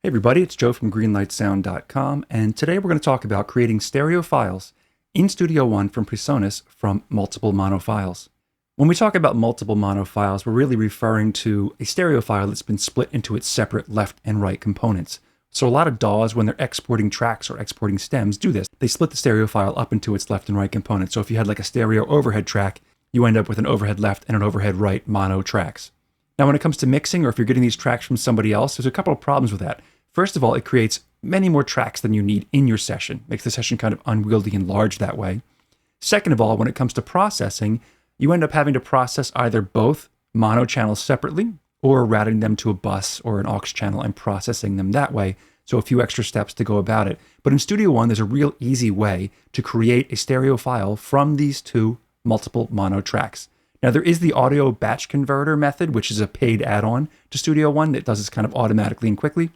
Hey everybody, it's Joe from greenlightsound.com, and today we're going to talk about creating stereo files in Studio One from PreSonus from multiple mono files. When we talk about multiple mono files, we're really referring to a stereo file that's been split into its separate left and right components. So a lot of DAWs, when they're exporting tracks or exporting stems, do this. They split the stereo file up into its left and right components. So if you had like a stereo overhead track, you end up with an overhead left and an overhead right mono tracks. Now when it comes to mixing, or if you're getting these tracks from somebody else, there's a couple of problems with that. First of all, it creates many more tracks than you need in your session. Makes the session kind of unwieldy and large that way. Second of all, when it comes to processing, you end up having to process either both mono channels separately or routing them to a bus or an aux channel and processing them that way. So a few extra steps to go about it. But in Studio One, there's a real easy way to create a stereo file from these two multiple mono tracks. Now there is the audio batch converter method, which is a paid add-on to Studio One that does this kind of automatically and quickly.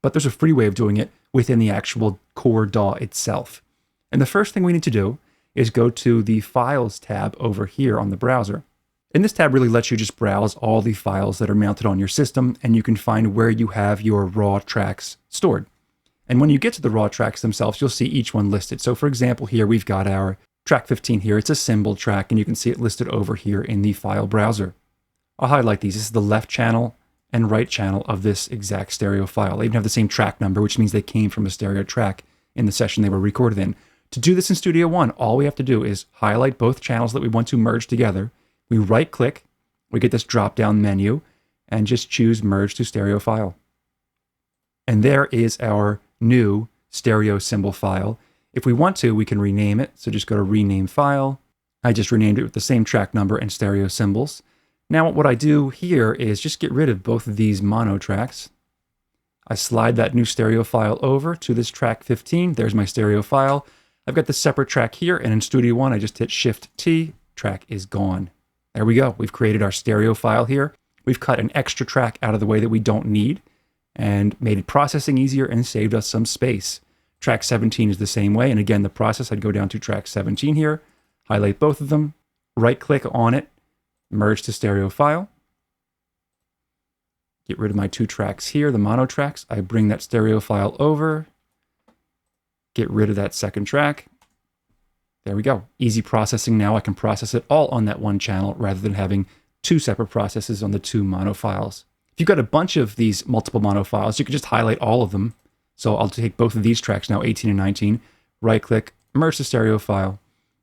But there's a free way of doing it within the actual core DAW itself. And the first thing we need to do is go to the Files tab over here on the browser. And this tab really lets you just browse all the files that are mounted on your system, and you can find where you have your raw tracks stored. And when you get to the raw tracks themselves, you'll see each one listed. So for example, here we've got our track 15 here. It's a cymbal track, and you can see it listed over here in the file browser. I'll highlight these. This is the left channel and right channel of this exact stereo file. They even have the same track number, which means they came from a stereo track in the session they were recorded in. To do this in Studio One, all we have to do is highlight both channels that we want to merge together. We right click, we get this drop down menu, and just choose Merge to Stereo File. And there is our new stereo cymbal file. If we want to, we can rename it. So just go to Rename File. I just renamed it with the same track number and stereo cymbals. Now what I do here is just get rid of both of these mono tracks. I slide that new stereo file over to this track 15. There's my stereo file. I've got the separate track here, and in Studio One, I just hit Shift-T. Track is gone. There we go. We've created our stereo file here. We've cut an extra track out of the way that we don't need and made it processing easier and saved us some space. Track 17 is the same way. And again, the process, I'd go down to track 17 here, highlight both of them, right-click on it, merge to stereo file. Get rid of my two tracks here, the mono tracks. I bring that stereo file over, get rid of that second track. There we go. Easy processing now. I can process it all on that one channel rather than having two separate processes on the two mono files. If you've got a bunch of these multiple mono files, you can just highlight all of them. So I'll take both of these tracks now, 18 and 19, right-click, merge to stereo file,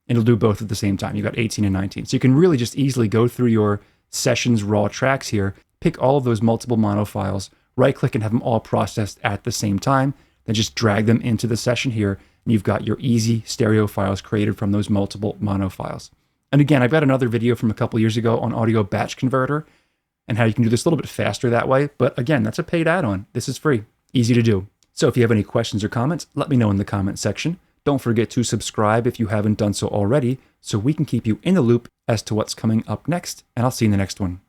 and it'll do both at the same time. You've got 18 and 19. So you can really just easily go through your session's raw tracks here, pick all of those multiple mono files, right-click and have them all processed at the same time, then just drag them into the session here, and you've got your easy stereo files created from those multiple mono files. And again, I've got another video from a couple years ago on audio batch converter and how you can do this a little bit faster that way. But again, that's a paid add-on. This is free, easy to do. So if you have any questions or comments, let me know in the comment section. Don't forget to subscribe if you haven't done so already, so we can keep you in the loop as to what's coming up next, and I'll see you in the next one.